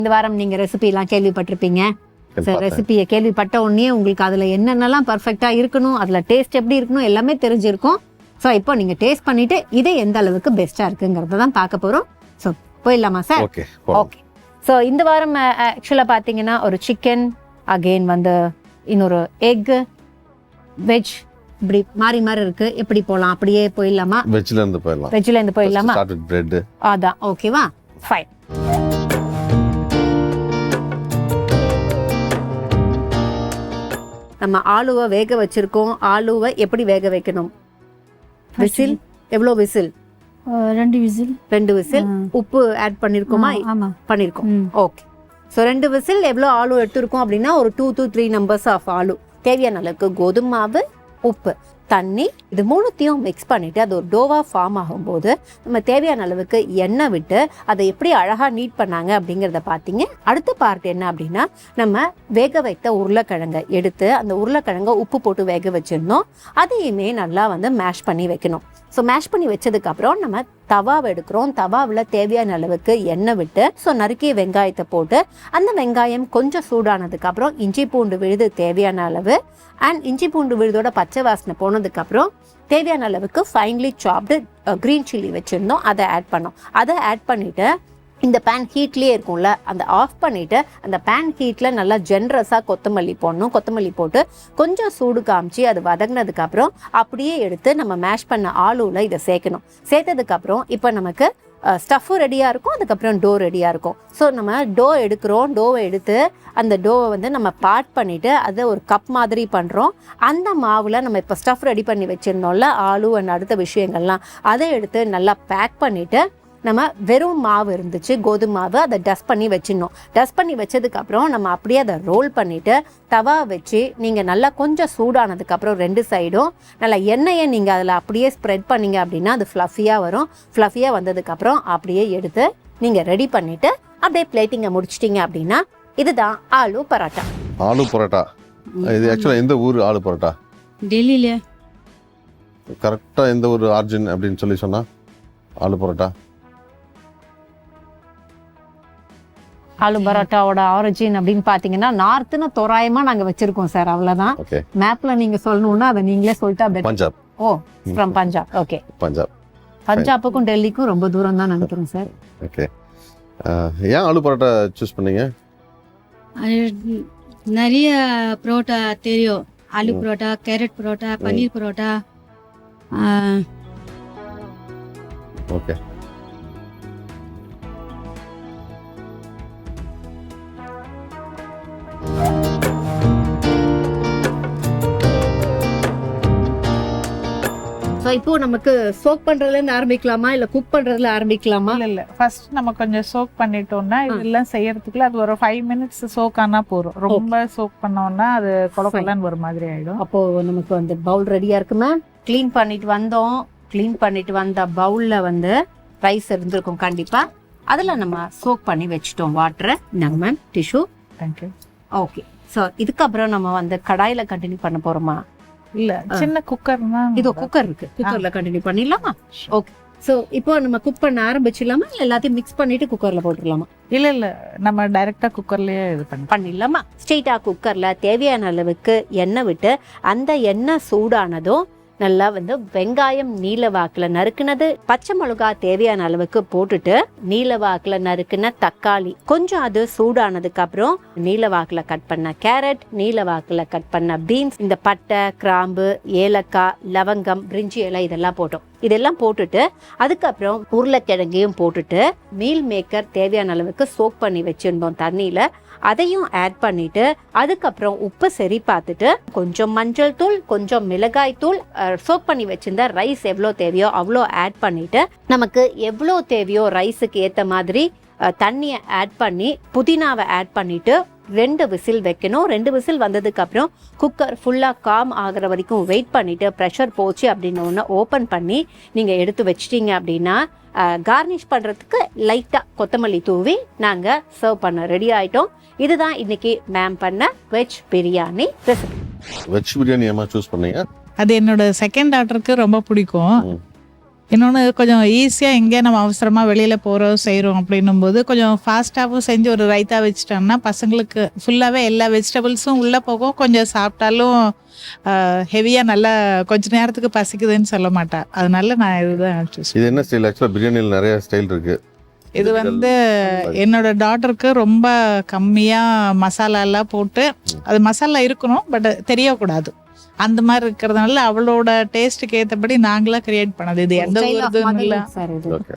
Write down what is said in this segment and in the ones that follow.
இந்த வாரம் நீங்க ரெசிபிலாம் கேள்விப்பட்டிருப்பீங்க. ரெசிபியை கேள்விப்பட்ட உடனே உங்களுக்கு அதுல என்னென்னலாம் பர்ஃபெக்டா இருக்கணும், அதுல டேஸ்ட் எப்படி இருக்கணும் எல்லாமே தெரிஞ்சிருக்கும். ஸோ இப்போ நீங்க டேஸ்ட் பண்ணிட்டு இது எந்த அளவுக்கு பெஸ்டா இருக்குங்கிறத தான் பார்க்க போறோம். ஸோ போயிடலாமா சார்? ஓகே. ஸோ இந்த வாரம் ஆக்சுவலா பாத்தீங்கன்னா ஒரு சிக்கன், அகெயின் வந்து இன்னொரு எக், வெஜ், இப்படி மாறி மாறி இருக்கு. எப்படி போலாம்? அப்படியே போயிடலாமா? வெஜ்ல இருந்து போயிடலாம். வெஜ்ல இருந்து போயிடலாமா? Start with bread. அதான் ஓகேவா? ஃபைன். நம்ம ஆலுவை வேக வச்சிருக்கோம். ஆலுவை எப்படி வேக வைக்கணும்? விசில் எவ்வளோ விசில்? 2 விசில். 2 விசில். உப்பு ஆட் பண்ணிருக்கோமா? பண்ணிருக்கோம். ஓகே. ஸோ 2 விசில் எவ்வளோ ஆலு எடுத்துருக்கோம் அப்படின்னா ஒரு 2 to 3 நம்பர்ஸ் ஆஃப் ஆலு. தேவையான அளவுக்கு கோதுமை மாவு, உப்பு, தண்ணி, இது மூணுத்தையும் மிக்ஸ் பண்ணிட்டு அது ஒரு டோவா ஃபார்ம் ஆகும்போது நம்ம தேவையான அளவுக்கு எண்ணெய் விட்டு அதை எப்படி அழகா நீட் பண்ணாங்க அப்படிங்கிறத பார்த்தீங்க. அடுத்த பார்ட் என்ன அப்படின்னா நம்ம வேக வைத்த உருளைக்கிழங்கை எடுத்து அந்த உருளைக்கிழங்கை உப்பு போட்டு வேக வச்சிருந்தோம். அதையுமே நல்லா வந்து மேஷ் பண்ணி வைக்கணும். ஸோ மேஷ் பண்ணி வச்சதுக்கு அப்புறம் நம்ம தவாவை எடுக்கிறோம். தவாவில் தேவையான அளவுக்கு எண்ணெய் விட்டு ஸோ நறுக்கிய வெங்காயத்தை போட்டு அந்த வெங்காயம் கொஞ்சம் சூடானதுக்கு அப்புறம் இஞ்சி பூண்டு விழுது தேவையான அளவு அண்ட் இஞ்சி பூண்டு விழுதோட பச்சை வாசனை போனதுக்கப்புறம் தேவையான அளவுக்கு ஃபைன்லி சாப்டு க்ரீன் சில்லி வச்சுருந்தோம், அதை ஆட் பண்ணோம். அதை ஆட் பண்ணிவிட்டு இந்த பேன் ஹீட்லேயே இருக்கும்ல, அந்த ஆஃப் பண்ணிவிட்டு அந்த பேன் ஹீட்டில் நல்லா ஜென்ரஸாக கொத்தமல்லி போடணும். கொத்தமல்லி போட்டு கொஞ்சம் சூடு காமிச்சு அது வதங்கினதுக்கப்புறம் அப்படியே எடுத்து நம்ம மேஷ் பண்ண ஆலுவில் இதை சேர்க்கணும். சேர்த்ததுக்கப்புறம் இப்போ நமக்கு ஸ்டஃப்பு ரெடியாக இருக்கும், அதுக்கப்புறம் டோ ரெடியாக இருக்கும். ஸோ நம்ம டோ எடுக்கிறோம். டோவை எடுத்து அந்த டோவை வந்து நம்ம பார்ட் பண்ணிவிட்டு அதை ஒரு கப் மாதிரி பண்ணுறோம். அந்த மாவில் நம்ம இப்போ ஸ்டஃப் ரெடி பண்ணி வச்சுருந்தோம்ல, ஆலு அண்ட் அடுத்த விஷயங்கள்லாம், அதை எடுத்து நல்லா பேக் பண்ணிவிட்டு நம்ம வெறும் மாவு இருந்துச்சு, கோதுமை மாவு, அதை டஸ்ட் பண்ணி வச்சிடணும். டஸ்ட் பண்ணி வச்சதுக்கப்புறம் நம்ம அப்படியே அதை ரோல் பண்ணிவிட்டு தவா வச்சு நீங்கள் நல்லா கொஞ்சம் சூடானதுக்கப்புறம் 2 சைடும் நல்லா எண்ணெயை நீங்கள் அதில் அப்படியே ஸ்ப்ரெட் பண்ணிங்க அப்படின்னா அது ஃப்ளஃபியாக வரும். ஃப்ளஃபியாக வந்ததுக்கப்புறம் அப்படியே எடுத்து நீங்கள் ரெடி பண்ணிவிட்டு அப்படியே பிளேட்டிங்கை முடிச்சிட்டிங்க அப்படின்னா இதுதான் ஆலு பரோட்டா. ஆலு பரோட்டா இது ஆக்சுவலாக எந்த ஊர் ஆலு பரோட்டா? டெல்லியில. கரெக்டாக எந்த ஒரு ஆர்ஜின் அப்படின்னு சொல்லி சொன்னா ஆலு பரோட்டா? ஆலு பரோட்டாவோட ஆரிஜின் அப்படின்னு பார்த்தீங்கன்னா நார்த்துன்னு தோராயமாக நாங்கள் வச்சிருக்கோம் சார், அவ்வளோதான். மேப்ல நீங்கள் சொல்லணும்னா அதை நீங்களே சொல்லிட்டா better. Punjab. Oh, from Punjab. Okay. பஞ்சாப்புக்கும் டெல்லிக்கும் ரொம்ப தூரம் தான் நினைக்கிறோம் சார். ஓகே. ஏன் ஆலு பரோட்டா சூஸ் பண்ணீங்க? நிறைய பரோட்டா தெரியும். ஆலு பரோட்டா, கேரட் பரோட்டா, பன்னீர் பரோட்டா. ஓகே. இப்போ நமக்கு சோக் பண்றதுல இருந்து ஆரம்பிக்கலாமா இல்ல குக் பண்றதுல ஆரம்பிக்கலாமா? இல்ல ஃபர்ஸ்ட் நம்ம கொஞ்சம் சோக் பண்ணிட்டோம்னா இதெல்லாம் செய்யறதுக்குள்ள அது ஒரு 5 மினிட்ஸ் சோக் ஆனா போறோம். ரொம்ப சோக் பண்ணோம்னா அது கொலகொலன்னு ஒரு மாதிரி ஆயிடும். அப்போ நமக்கு வந்து பவுல் ரெடியா இருக்குமா? க்ளீன் பண்ணிட்டு வந்தோம். க்ளீன் பண்ணிட்டு வந்த பவுல்ல வந்து ரைஸ் இருந்திருக்கும் கண்டிப்பா. அதுல நம்ம சோக் பண்ணி வச்சுட்டோம் வாட்டரை. இந்தாங்க ma'am tissue. Thank you. Okay. So இதுக்கப்புறம் நம்ம வந்து கடாயில கண்டினியூ பண்ண போறோமா? இல்ல சின்ன குக்கர் தான். இதோ குக்கர் இருக்கு, குக்கர்ல கண்டினியூ பண்ணிடலாமா? ஓகே. சோ இப்போ நம்ம குக் பண்ண ஆரம்பிச்சிடலாமா இல்ல எல்லாத்தையும் மிக்ஸ் பண்ணிட்டு குக்கர்ல போட்டுடலாமா? இல்ல நம்ம டைரக்டா குக்கர்லயே இது பண்ணிடலாமா? ஸ்ட்ரெயிட்டா குக்கர்ல தேவையான அளவுக்கு எண்ணெய் விட்டு அந்த எண்ணெய் சூடானதும் நல்லா வந்து வெங்காயம் நீல வாக்குல நறுக்குனது, பச்சை மிளகாய் தேவையான அளவுக்கு போட்டுட்டு நீல வாக்குல நறுக்குன தக்காளி, கொஞ்சம் அது சூடானதுக்கு அப்புறம் நீல வாக்குல கட் பண்ண கேரட், நீல வாக்குல கட் பண்ண பீன்ஸ், இந்த பட்டை, கிராம்பு, ஏலக்காய், லவங்கம், பிரிஞ்சி இலை இதெல்லாம் போட்டோம். இதெல்லாம் போட்டுட்டு அதுக்கப்புறம் உருளைக்கிழங்கையும் போட்டுட்டு மீல் மேக்கர் தேவையான அளவுக்கு சோக் பண்ணி வச்சிருந்தோம் தண்ணியில, அதையும் ஆட் பண்ணிட்டு அதுக்கப்புறம் உப்பு சரி பார்த்துட்டு கொஞ்சம் மஞ்சள் தூள், கொஞ்சம் மிளகாய் தூள், சோக் பண்ணி வச்சிருந்த ரைஸ் எவ்வளோ தேவையோ அவ்வளோ ஆட் பண்ணிட்டு நமக்கு எவ்வளோ தேவையோ ரைஸுக்கு ஏற்ற மாதிரி தண்ணியை ஆட் பண்ணி புதினாவை ஆட் பண்ணிட்டு 2 விசில் வைக்கணும். 2 விசில் வந்ததுக்கு அப்புறம் குக்கர் ஃபுல்லா காம் ஆகிற வரைக்கும் வெயிட் பண்ணிட்டு ப்ரெஷர் போச்சு அப்படின்னு ஒன்று ஓப்பன் பண்ணி நீங்க எடுத்து வச்சிட்டீங்க அப்படின்னா கார்னிஷ் பண்றதுக்கு லைட்டா கொத்தமல்லி தூவி நாங்க சர்வ் பண்ண ரெடி ஆயிட்டோம். இதுதான் இன்னைக்கு மேம் பண்ண veg biryani recipe. Veg biryani ஏமா சூஸ் பண்ணீங்க? அது என்னோட செகண்ட் டாட்டருக்கு ரொம்ப பிடிக்கும். இன்னொன்று கொஞ்சம் ஈஸியாக எங்கேயா நம்ம அவசரமாக வெளியில் போகிறோம் செய்கிறோம் அப்படின்னும் போது கொஞ்சம் ஃபாஸ்ட்டாகவும் செஞ்சு ஒரு ரைத்தா வச்சுட்டோம்னா பசங்களுக்கு ஃபுல்லாகவே எல்லா வெஜிடபிள்ஸும் உள்ளே போகும். கொஞ்சம் சாப்பிட்டாலும் ஹெவியாக நல்லா கொஞ்ச நேரத்துக்கு பசிக்குதுன்னு சொல்ல மாட்டா. அதனால நான் இதுதான் choose இது என்ன ஸ்டைல்? ஆக்சுவலாக பிரியாணியில் நிறைய ஸ்டைல் இருக்கு. இது வந்து என்னோட டாட்டருக்கு ரொம்ப கம்மியாக மசாலாலாம் போட்டு, அது மசாலா இருக்கணும் பட் தெரியக்கூடாது அந்த மாதிரி இருக்கிறதுனால அவளோட டேஸ்ட்டுக்கு ஏற்றபடி நாங்களாம் கிரியேட் பண்ணது. இது எந்த ஒரு இதுவும் இல்லை. சார் இது ஓகே.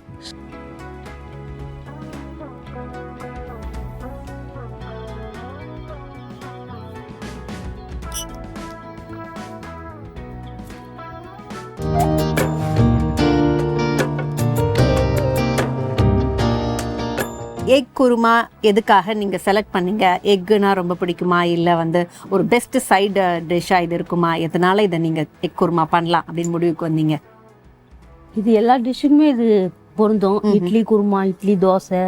எக் குருமா எதுக்காக நீங்க செலக்ட் பண்ணீங்க? எக்குனா ரொம்ப பிடிக்குமா, இல்ல வந்து ஒரு பெஸ்ட் சைடு டிஷ்ஷா இது இருக்குமா? எதனால இதை நீங்க எக் குருமா பண்ணலாம் அப்படின்னு முடிவுக்கு வந்தீங்க? இது எல்லா டிஷ்ஷுக்குமே இது பொருந்தும். இட்லி குருமா, இட்லி தோசை,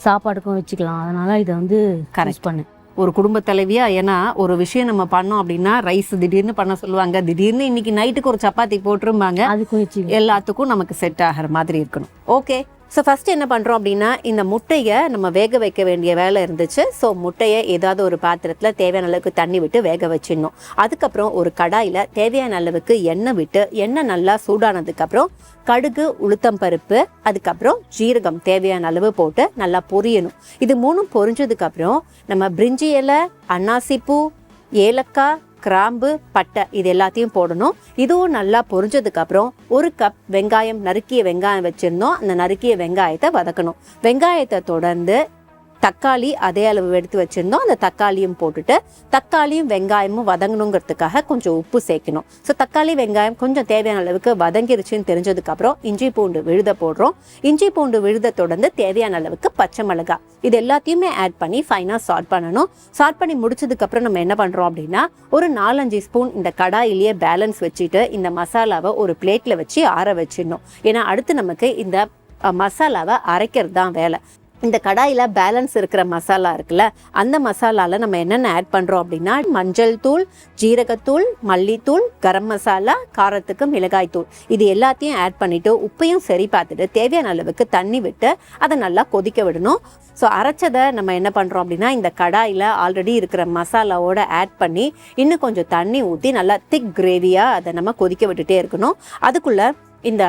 சாப்பாடுக்கும் வச்சுக்கலாம். அதனால இதை வந்து கரெக்ட் பண்ணேன் ஒரு குடும்ப தலைவியா. ஏன்னா ஒரு விஷயம் நம்ம பண்ணோம் அப்படின்னா ரைஸ் திடீர்னு பண்ண சொல்லுவாங்க, திடீர்னு இன்னைக்கு நைட்டுக்கு ஒரு சப்பாத்தி போட்டுருவாங்க, அதுக்கும் வச்சு எல்லாத்துக்கும் நமக்கு செட் ஆகிற மாதிரி இருக்கணும். ஓகே, ஸோ ஃபஸ்ட்டு என்ன பண்ணுறோம் அப்படின்னா இந்த முட்டையை நம்ம வேக வைக்க வேண்டிய வேலை இருந்துச்சு. ஸோ முட்டையை ஏதாவது ஒரு பாத்திரத்தில் தேவையான அளவுக்கு தண்ணி விட்டு வேக வச்சிடணும். அதுக்கப்புறம் ஒரு கடாயில் தேவையான அளவுக்கு எண்ணெய் விட்டு, எண்ணெய் நல்லா சூடானதுக்கப்புறம் கடுகு, உளுத்தம் பருப்பு, அதுக்கப்புறம் ஜீரகம் தேவையான அளவு போட்டு நல்லா பொரியணும். இது மூணும் பொரிஞ்சதுக்கப்புறம் நம்ம பிரிஞ்சி இலை, அன்னாசிப்பூ, ஏலக்காய், கிராம்பு, பட்டை இது எல்லாத்தையும் போடணும். இதுவும் நல்லா பொரிஞ்சதுக்கப்புறம் 1 கப் வெங்காயம், நறுக்கிய வெங்காயம் வச்சுருந்தோம். அந்த நறுக்கிய வெங்காயத்தை வதக்கணும். வெங்காயத்தை தொடர்ந்து தக்காளி அதே அளவு எடுத்து வச்சுருந்தோம். அந்த தக்காளியும் போட்டுட்டு தக்காளியும் வெங்காயமும் வதங்கணுங்கிறதுக்காக கொஞ்சம் உப்பு சேர்க்கணும். ஸோ தக்காளி வெங்காயம் கொஞ்சம் தேவையான அளவுக்கு வதங்கிருச்சுன்னு தெரிஞ்சதுக்கப்புறம் இஞ்சி பூண்டு விழுத போடுறோம். இஞ்சி பூண்டு விழுத தொடர்ந்து தேவையான அளவுக்கு பச்சை மிளகாய் இது எல்லாத்தையுமே ஆட் பண்ணி ஃபைனாக சார்ட் பண்ணணும். சார்ட் பண்ணி முடிச்சதுக்கப்புறம் நம்ம என்ன பண்ணுறோம் அப்படின்னா ஒரு 4-5 ஸ்பூன் இந்த கடாயிலேயே பேலன்ஸ் வச்சுட்டு இந்த மசாலாவை ஒரு பிளேட்டில் வச்சு ஆற வச்சிடணும். ஏன்னா அடுத்து நமக்கு இந்த மசாலாவை அரைக்கிறது தான் வேலை. இந்த கடாயில் பேலன்ஸ் இருக்கிற மசாலா இருக்குல்ல, அந்த மசாலாவில் நம்ம என்னென்ன ஆட் பண்ணுறோம் அப்படின்னா மஞ்சள் தூள், ஜீரகத்தூள், மல்லித்தூள், கரம் மசாலா, காரத்துக்கு மிளகாய் தூள் இது எல்லாத்தையும் ஆட் பண்ணிவிட்டு உப்பையும் சரி பார்த்துட்டு தேவையான அளவுக்கு தண்ணி விட்டு அதை நல்லா கொதிக்க விடணும். ஸோ அரைச்சதை நம்ம என்ன பண்ணுறோம் அப்படின்னா இந்த கடாயில் ஆல்ரெடி இருக்கிற மசாலாவோட ஆட் பண்ணி இன்னும் கொஞ்சம் தண்ணி ஊற்றி நல்லா திக் கிரேவியாக அதை நம்ம கொதிக்க விட்டுட்டே இருக்கணும். அதுக்குள்ளே இந்த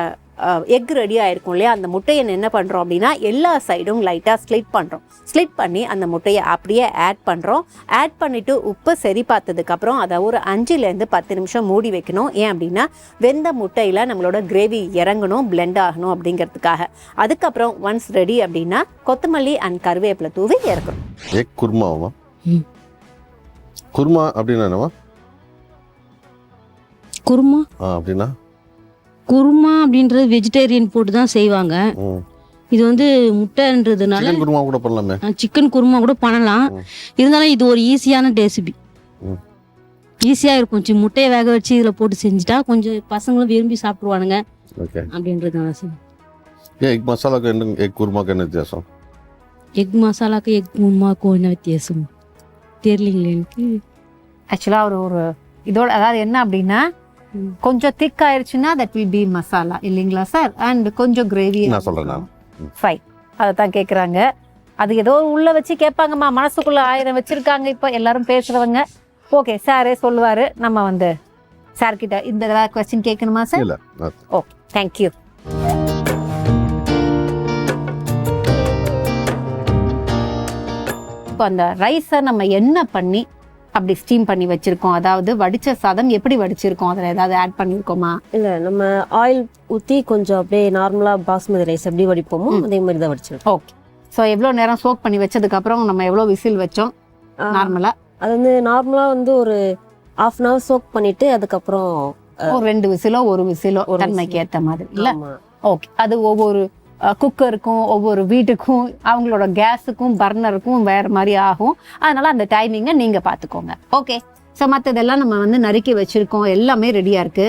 எக் ரெடி ஆகிருக்கும் இல்லையா, அந்த முட்டையை என்ன பண்ணுறோம் அப்படின்னா எல்லா சைடும் லைட்டாக ஸ்லிட் பண்ணுறோம். ஸ்லிட் பண்ணி அந்த முட்டையை அப்படியே ஆட் பண்ணுறோம். ஆட் பண்ணிவிட்டு உப்பு சரி பார்த்ததுக்கப்புறம் அதை ஒரு 5-10 நிமிஷம் மூடி வைக்கணும். ஏன் அப்படின்னா வெந்த முட்டையில் நம்மளோட கிரேவி இறங்கணும், பிளெண்ட் ஆகணும் அப்படிங்கிறதுக்காக. அதுக்கப்புறம் ஒன்ஸ் ரெடி அப்படின்னா கொத்தமல்லி அண்ட் கருவேப்பிலை தூவி இறக்கணும். எக் குருமாவா? குருமா அப்படின்னா என்னவா? குருமா அப்படின்னா குருமா அப்படின்றது வெஜிடேரியன் போட்டு தான் செய்வாங்க. இது வந்து முட்டைன்றதுனால சிக்கன் குருமா கூட பண்ணலாமே. சிக்கன் குருமா கூட பண்ணலாம். இருந்தாலும் இது ஒரு ஈஸியான ரெசிபி. ஈஸியாக இருக்கும். முட்டையை வேக வச்சு இதில் போட்டு செஞ்சுட்டா கொஞ்சம் பசங்களும் விரும்பி சாப்பிடுவானுங்க அப்படின்றதுனால. எக் மசாலாக்கு எக் குருமாக்கு என்ன வித்தியாசம்? எக் மசாலாக்கு எக் குருமாக்கும் என்ன வித்தியாசம் தெரியலீங்களே எனக்கு. ஆக்சுவலாக ஒரு இதோட அதாவது என்ன அப்படின்னா கொஞ்சம் திக் ஆயிடுச்சுன்னா தட் வில் பி மசாலா இல்லைங்களா சார்? அண்ட் கொஞ்சம் கிரேவி நான் சொல்கிறேன் ஃப்ரை அதை தான் கேட்குறாங்க. அது ஏதோ உள்ள வச்சு கேட்பாங்கம்மா, மனசுக்குள்ள 1000 வச்சிருக்காங்க இப்போ எல்லாரும் பேசுறவங்க. ஓகே, சாரே சொல்லுவாரு. நம்ம வந்து சார் கிட்ட இந்த ஏதாவது கொஸ்டின் கேட்கணுமா சார்? இல்லை. Okay, thank you. இப்போ அந்த ரைஸை நம்ம என்ன பண்ணி அப்படி ஸ்டீம் பண்ணி வச்சிருக்கோம்? அதாவது வடிச்ச சாதம் எப்படி வடிச்சிருக்கோம்? அதில் ஏதாவது ஆட் பண்ணியிருக்கோமா? இல்லை, நம்ம ஆயில் ஊற்றி கொஞ்சம் அப்படியே நார்மலாக பாஸ்மதி ரைஸ் எப்படி வடிப்போமோ அதே மாதிரி தான் வடிச்சிருக்கோம். ஓகே. ஸோ எவ்வளோ நேரம் சோக் பண்ணி வச்சதுக்கப்புறம் நம்ம எவ்வளோ விசில் வச்சோம் நார்மலாக? அது வந்து நார்மலாக வந்து ஒரு 1/2 hour சோக் பண்ணிட்டு அதுக்கப்புறம் ஒரு 2 விசிலோ 1 விசிலோ தன்மைக்கு ஏற்ற மாதிரி இல்லை? ஓகே. அது ஒவ்வொரு குக்கருக்கும் ஒவ்வொரு வீட்டுக்கும் அவங்களோட கேஸுக்கும் பர்னருக்கும் வேறு மாதிரி ஆகும். அதனால அந்த டைமிங்கை நீங்கள் பார்த்துக்கோங்க. ஓகே. ஸோ மற்றதெல்லாம் நம்ம வந்து நறுக்கி வச்சிருக்கோம், எல்லாமே ரெடியாக இருக்கு.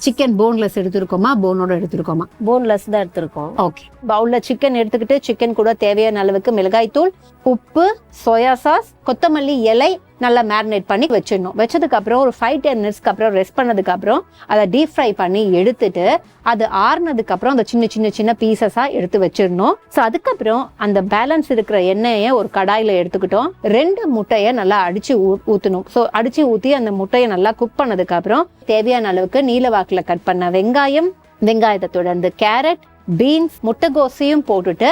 சிக்கன் போன்லெஸ் எடுத்துருக்கோமா, போனோட எடுத்துருக்கோமா? போன்லெஸ் தான் எடுத்துருக்கோம். ஓகே. பவுலில் சிக்கன் எடுத்துக்கிட்டு சிக்கன் கூட தேவையான அளவுக்கு மிளகாய் தூள், உப்பு, சோயா சாஸ், கொத்தமல்லி இலை, நல்லா மேரினேட் பண்ணி வச்சிடணும். வச்சதுக்கப்புறம் ஒரு 5-10 மினிட்ஸ்க்கு அப்புறம் ரெஸ்ட் பண்ணதுக்கப்புறம் அதை டீப் ஃப்ரை பண்ணி எடுத்துட்டு அது ஆறுனதுக்கப்புறம் அந்த சின்ன சின்ன சின்ன பீசஸாக எடுத்து வச்சிடணும். ஸோ அதுக்கப்புறம் அந்த பேலன்ஸ் இருக்கிற எண்ணெயை ஒரு கடாயில் எடுத்துக்கிட்டோம். 2 முட்டையை நல்லா அடித்து ஊற்றணும். ஸோ அடித்து ஊற்றி அந்த முட்டையை நல்லா குக் பண்ணதுக்கப்புறம் தேவையான அளவுக்கு நீல வாக்கில் கட் பண்ண வெங்காயத்தை தொடர்ந்து கேரட், பீன்ஸ், முட்டைகோசையும் போட்டுட்டு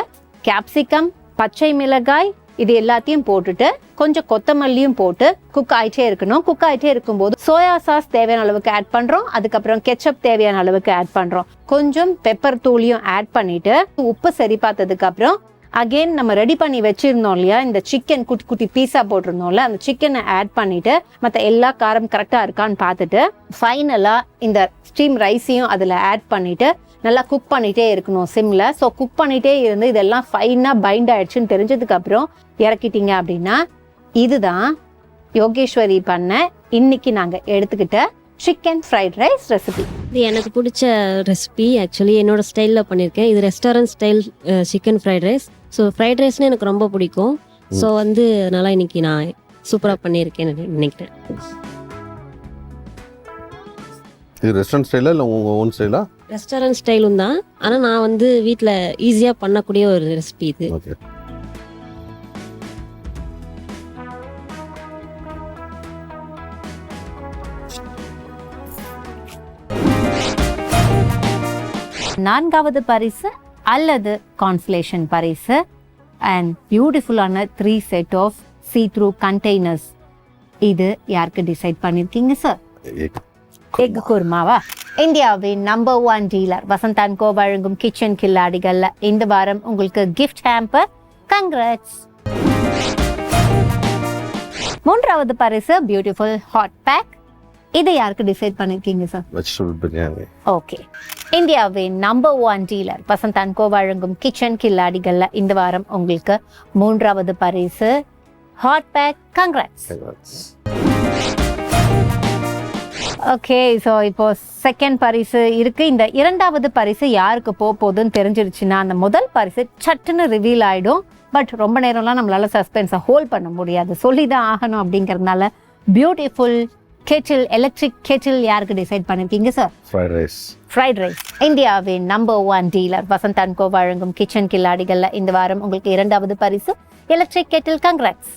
கேப்சிகம், பச்சை மிளகாய் இது எல்லாத்தையும் போட்டுட்டு கொஞ்சம் கொத்தமல்லியும் போட்டு குக் ஆயிட்டே இருக்கணும். குக் ஆயிட்டே இருக்கும்போது சோயா சாஸ் தேவையான அளவுக்கு ஆட் பண்றோம். அதுக்கப்புறம் கெச்சப் தேவையான அளவுக்கு ஆட் பண்றோம். கொஞ்சம் பெப்பர் தூளியும் ஆட் பண்ணிட்டு உப்பு சரி பார்த்ததுக்கு அப்புறம் அகெயின் நம்ம ரெடி பண்ணி வச்சிருந்தோம் இல்லையா, இந்த சிக்கன் குட்டி குட்டி பீஸா போட்டிருந்தோம்ல, அந்த சிக்கனை ஆட் பண்ணிட்டு மற்ற எல்லா காரம் கரெக்டா இருக்கான்னு பார்த்துட்டு ஃபைனலா இந்த ஸ்டீம் ரைஸையும் அதில் ஆட் பண்ணிட்டு நல்லா குக் பண்ணிட்டே இருக்கணும் சிம்ல. ஸோ குக் பண்ணிட்டே இருந்து இதெல்லாம் ஃபைனாக பைண்ட் ஆயிடுச்சுன்னு தெரிஞ்சதுக்கு அப்புறம் இறக்கிட்டீங்க அப்படின்னா இதுதான் யோகேஸ்வரி பண்ண இன்னைக்கு நாங்கள் எடுத்துக்கிட்ட சிக்கன் ஃப்ரைட் ரைஸ் ரெசிபி. இது எனக்கு பிடிச்ச ரெசிபி. ஆக்சுவலி என்னோட ஸ்டைலில் பண்ணியிருக்கேன். இது restaurant style chicken fried rice. So fried ரைஸ்னு எனக்கு ரொம்ப பிடிக்கும். ஸோ அதனால இன்னைக்கு நான் சூப்பராக பண்ணியிருக்கேன்னு நினைக்கிறேன். இது ரெஸ்டாரண்ட் ஸ்டைலா இல்லை உங்கள் ஓன் ஸ்டைலா? ரெஸ்டாரண்ட் ஸ்டைலும் தான், ஆனால் நான் வீட்டில் ஈஸியாக பண்ணக்கூடிய ஒரு ரெசிபி இது. ஓகே. நான்காவது பரிசு அல்லது கான்சலேஷன் பரிசு அண்ட் பியூட்டிஃபுல்லான 3 செட் ஆஃப் see-through கண்டெய்னர்ஸ். இது யாருக்கு டிசைட் பண்ணியிருக்கீங்க சார்? எக் குருமாவா? இந்தியாவின் number 1 dealer Vasanth and co வழங்கும் கிச்சன் கில்லாடிகள்ல இந்த வாரம் உங்களுக்கு கிஃப்ட் ஹேம்பர். கங்க்ராட்ஸ். மூன்றாவது பரிசு பியூட்டிஃபுல் ஹாட் பேக். இதை யாருக்கு டிசைட் பண்ணிருக்கீங்க சார்? வெஜிடபிள் பிரியாணி. ஓகே. இந்தியாவின் number 1 dealer Vasanth and co வழங்கும் கிச்சன் கில்லாடிகள்ல இந்த வாரம் உங்களுக்கு மூன்றாவது பரிசு hot pack. Congrats. Okay. So இப்போ செகண்ட் பரிசு இருக்கு. இந்த இரண்டாவது பரிசு யாருக்கு போகுதுன்னு தெரிஞ்சிருச்சுன்னா அந்த முதல் பரிசு சட்டுன்னு ரிவீல் ஆயிடும். பட் ரொம்ப நேரம்லாம் நம்மளால சஸ்பென்ஸை ஹோல்ட் பண்ண முடியாது, சொல்லிதான் ஆகணும். அப்படிங்கறதுனால பியூட்டிஃபுல் கெட்டில், எலக்ட்ரிக் கெட்டில் யாருக்கு டிசைட் பண்ணிருக்கீங்க சார்? Fried rice. இந்தியாவின் number 1 dealer Vasanth and co வழங்கும் கிச்சன் கில்லாடிகள்ல இந்த வாரம் உங்களுக்கு இரண்டாவது பரிசு electric Kettle. Congrats.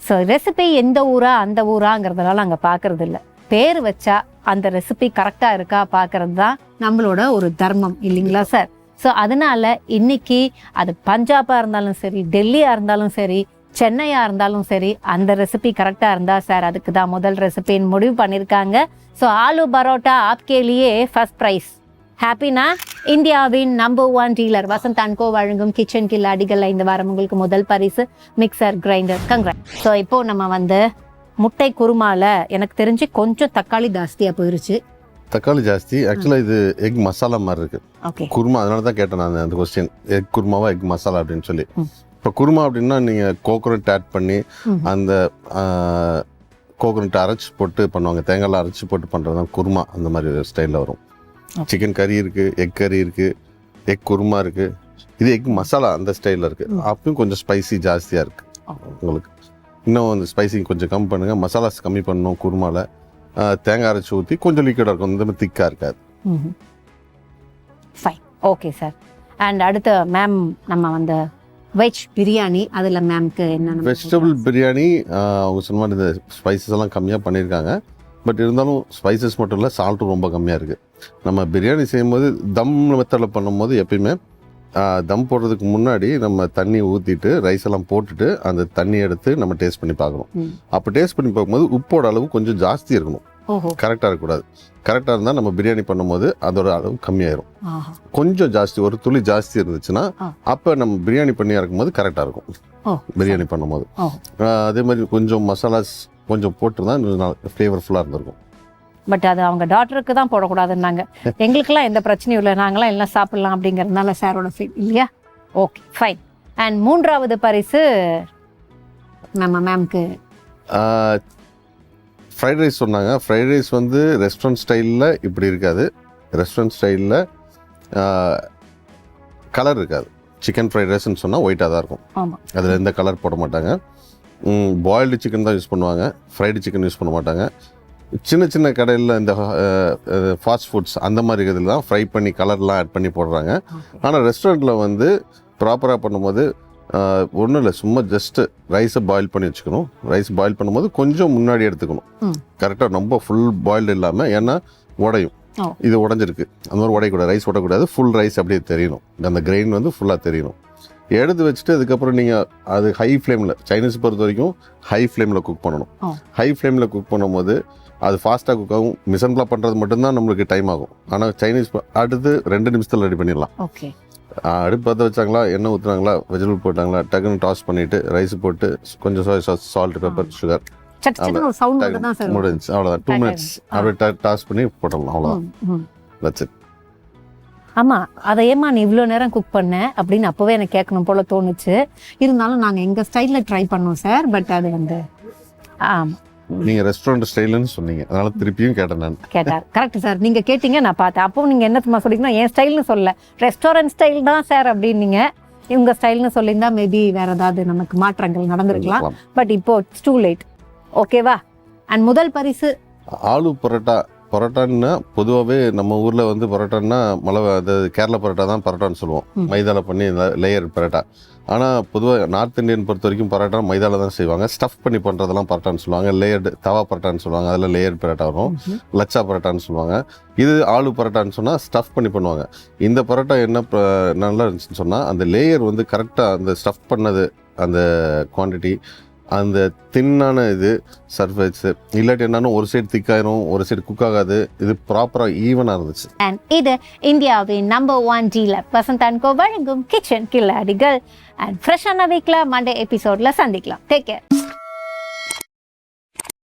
So recipe எந்த ஊரா அந்த ஊராங்கிறதெல்லாம் நாங்கள் பார்க்கறது இல்லை. பேர் வச்சா அந்த ரெசிபி கரெக்டாக இருக்கா பார்க்கறது தான் நம்மளோட ஒரு தர்மம் இல்லைங்களா சார்? ஸோ அதனால இன்னைக்கு அது பஞ்சாபாக இருந்தாலும் சரி, டெல்லியாக இருந்தாலும் சரி, சென்னையாக இருந்தாலும் சரி, அந்த ரெசிபி கரெக்டாக இருந்தால் சார் அதுக்கு தான் முதல் ரெசிபின்னு முடிவு பண்ணியிருக்காங்க. ஸோ ஆலு பரோட்டா ஆப்கே லியே ஃபர்ஸ்ட் ப்ரைஸ். ஹாப்பினா? இந்தியாவின் number 1 dealer Vasanth and co வழங்கும் கிச்சன் கில்லாடிகள்ல இந்த வாரம் உங்களுக்கு முதல் பரிசு மிக்சர் கிரைண்டர். கங்க்ராட். ஸோ இப்போ நம்ம முட்டை குருமால எனக்கு தெரிஞ்சு கொஞ்சம் தக்காளி ஜாஸ்தியா போயிருச்சு. தக்காளி ஜாஸ்தி. ஆக்சுவலாக இது எக் மசாலா மாதிரி இருக்கு. ஓகே. குருமா, அதனால தான் கேட்டேன் நான் அந்த கொஸ்டின், எக் குருமாவா எக் மசாலா அப்படின்னு சொல்லி. இப்போ குருமா அப்படின்னா நீங்கள் கோகோனட் ஆட் பண்ணி அந்த கோகோனட் அரைச்சி போட்டு பண்ணுவாங்க, தேங்காயில் அரைச்சி போட்டு பண்ணுறது தான் குருமா. அந்த மாதிரி ஒரு ஸ்டைலில் வரும். சிக்கன் கறி இருக்குது, எக் கறி இருக்குது, எக் குருமா இருக்குது. இது எக் மசாலா அந்த ஸ்டைலில் இருக்குது. அப்பயும் கொஞ்சம் ஸ்பைசி ஜாஸ்தியாக இருக்குது உங்களுக்கு. இன்னும் அந்த ஸ்பைசி கொஞ்சம் கம்மி பண்ணுங்கள், மசாலாஸ் கம்மி பண்ணணும். குருமாவில் தேங்காய் அரைச்சி ஊற்றி கொஞ்சம் லிக்விடாக இருக்கும், இந்த மாதிரி திக்காக இருக்காது. ஃபைன். Okay sir. அண்ட் அடுத்து மேம் நம்ம வெஜ் பிரியாணி, அதில் மேம்க்கு என்ன? வெஜிடபிள் பிரியாணி அவங்க சொன்ன மாதிரி இந்த ஸ்பைசஸ் எல்லாம் கம்மியாக பண்ணியிருக்காங்க. பட் இருந்தாலும் ஸ்பைசஸ் மட்டும் இல்லை, சால்ட்டும் ரொம்ப கம்மியாக இருக்குது. நம்ம பிரியாணி செய்யும்போது தம் மெத்தடில் பண்ணும்போது எப்பயுமே தம் போடுறதுக்கு முன்னாடி நம்ம தண்ணி ஊற்றிட்டு ரைஸ் எல்லாம் போட்டுட்டு அந்த தண்ணி எடுத்து நம்ம டேஸ்ட் பண்ணி பார்க்கணும். அப்போ டேஸ்ட் பண்ணி பார்க்கும்போது உப்போட அளவு கொஞ்சம் ஜாஸ்தி இருக்கணும், கரெக்டாக இருக்கக்கூடாது. கரெக்டாக இருந்தால் நம்ம பிரியாணி பண்ணும்போது அதோட அளவு கம்மியாயிரும். கொஞ்சம் ஜாஸ்தி, ஒரு துளி ஜாஸ்தி இருந்துச்சுன்னா அப்போ நம்ம பிரியாணி பண்ணி இறக்கும்போது கரெக்டாக இருக்கும் பிரியாணி பண்ணும்போது. அதே மாதிரி கொஞ்சம் மசாலாஸ் கொஞ்சம் போட்டுருந்தா இன்னும் ஃப்ளேவர்ஃபுல்லாக இருந்திருக்கும். பட் அது அவங்க டாக்டருக்கு தான் போடக்கூடாதுன்னாங்க. எங்களுக்கெல்லாம் எந்த பிரச்சனையும் இல்லை, நாங்களாம் எல்லாம் சாப்பிடலாம் அப்படிங்கிறதுனால சாரோட ஃபீல் இல்லையா? Okay fine. அண்ட் மூன்றாவது பரிசு நம்ம மேம்க்கு ஃப்ரைட் ரைஸ் சொன்னாங்க. ஃப்ரைட் ரைஸ் ரெஸ்டாரண்ட் ஸ்டைலில் இப்படி இருக்காது. ரெஸ்டாரண்ட் ஸ்டைலில் கலர் இருக்காது. சிக்கன் ஃப்ரைட் ரைஸ்ன்னு சொன்னால் ஒயிட்டாக தான் இருக்கும். ஆமாம். அதில் எந்த கலர் போட மாட்டாங்க. பாயில்டு சிக்கன் தான் யூஸ் பண்ணுவாங்க, ஃப்ரைடு சிக்கன் யூஸ் பண்ண மாட்டாங்க. சின்ன சின்ன கடையில் இந்த ஃபாஸ்ட் ஃபுட்ஸ் அந்த மாதிரி இதில் தான் ஃப்ரை பண்ணி கலர்லாம் ஆட் பண்ணி போடுறாங்க. ஆனால் ரெஸ்டாரண்ட்டில் வந்து ப்ராப்பராக பண்ணும்போது ஒன்றும் இல்லை, சும்மா ஜஸ்ட்டு ரைஸை பாயில் பண்ணி வச்சுக்கணும். ரைஸ் பாயில் பண்ணும்போது கொஞ்சம் முன்னாடி எடுத்துக்கணும், கரெக்டாக ரொம்ப ஃபுல் பாயில்டு இல்லாமல், ஏன்னா உடையும். இது உடஞ்சிருக்கு, அந்த மாதிரி உடையக்கூடாது, ரைஸ் உடக்கூடாது, ஃபுல் ரைஸ் அப்படியே தெரியணும், அந்த கிரெயின் வந்து ஃபுல்லாக தெரியணும். எடுத்து வச்சுட்டு அதுக்கப்புறம் நீங்கள் அது ஹை ஃப்ளேமில், சைனீஸ் பொறுத்த வரைக்கும் ஹை ஃப்ளேமில் குக் பண்ணணும். ஹை ஃப்ளேமில் குக் பண்ணும்போது அது ஃபாஸ்ட்டாக குக் ஆகும். மிஷன்லாம் பண்ணுறது மட்டும்தான் நம்மளுக்கு டைம் ஆகும். ஆனால் சைனீஸ் அடுத்து 2 நிமிஷத்தில் ரெடி பண்ணிடலாம். ஓகே. அடுப்பு பற்ற வச்சாங்களா, எண்ணெய் ஊற்றுனாங்களா, வெஜிடபிள் போட்டாங்களா, டக்குன்னு டாஸ் பண்ணிவிட்டு ரைஸ் போட்டு கொஞ்சம் soya sauce, salt, pepper, sugar முடிஞ்சு. அவ்வளோதான், 2 மினிட்ஸ் அப்படியே டாஸ் பண்ணி போட்டலாம், அவ்வளோதான். That's it. ஆமாம், அதை ஏமா நீ இவ்வளோ நேரம் குக் பண்ண அப்படின்னு அப்போவே எனக்கு கேட்கணும் போல தோணுச்சு. இருந்தாலும் நாங்கள் எங்கள் ஸ்டைலில் ட்ரை பண்ணோம் சார். பட் அது வந்து ஆமாம், நீங்கள் ரெஸ்டாரண்ட் ஸ்டைலுன்னு சொன்னீங்க, அதனால திருப்பியும் கேட்டேன் நான். கேட்டார். கரெக்ட் சார், நீங்கள் கேட்டீங்க, நான் பார்த்தேன். அப்போ நீங்கள் என்ன சும்மா சொல்லிங்கன்னா என் ஸ்டைல்னு சொல்ல, ரெஸ்டாரண்ட் ஸ்டைல் தான் சார் அப்படின்னீங்க. இவங்க ஸ்டைல்னு சொல்லியிருந்தா மேபி வேறு ஏதாவது நமக்கு மாற்றங்கள் நடந்திருக்கலாம். பட் இப்போ இட்ஸ் டூ லேட். ஓகேவா? அண்ட் முதல் பரிசு ஆலு பரோட்டா. பரோட்டான்னா பொதுவாகவே நம்ம ஊரில் வந்து பரோட்டான்னா அது கேரளா பரோட்டா தான் பரோட்டான்னு சொல்லுவோம், மைதாவில் பண்ணி லேயர் பரோட்டா. ஆனால் பொதுவாக நார்த் இந்தியன் பொறுத்த வரைக்கும் பரோட்டா மைதாவில் தான் செய்வாங்க. ஸ்டஃப் பண்ணி பண்ணுறதெல்லாம் பரோட்டான்னு சொல்லுவாங்க. லேயர்டு தவா பரோட்டான்னு சொல்லுவாங்க, அதில் லேயர் பரோட்டா வரும். லச்சா பரோட்டான்னு சொல்லுவாங்க. இது ஆலு பரோட்டான்னு சொன்னால் ஸ்டஃப் பண்ணி பண்ணுவாங்க. இந்த பரோட்டா என்ன நல்லா இருந்துச்சுன்னு சொன்னால், அந்த லேயர் வந்து கரெக்டாக அந்த ஸ்டஃப் பண்ணது, அந்த குவான்டிட்டி, அந்த தின்னான இது சர்ஃபேஸ், இல்லாட்டி என்னன்னா ஒரு சைடு திக்காயிரும், ஒரு சைடு குக் ஆகாது. இது ப்ராப்பராக ஈவனாக இருந்துச்சு. அண்ட் இது இந்தியாவின் number 1 dealer Vasanth and co வழங்கும் கிச்சன் கில்லாடிகள். அண்ட் ஃப்ரெஷ்ஷான வீக்கில் மண்டே எபிசோடில் சந்திக்கலாம். Take care.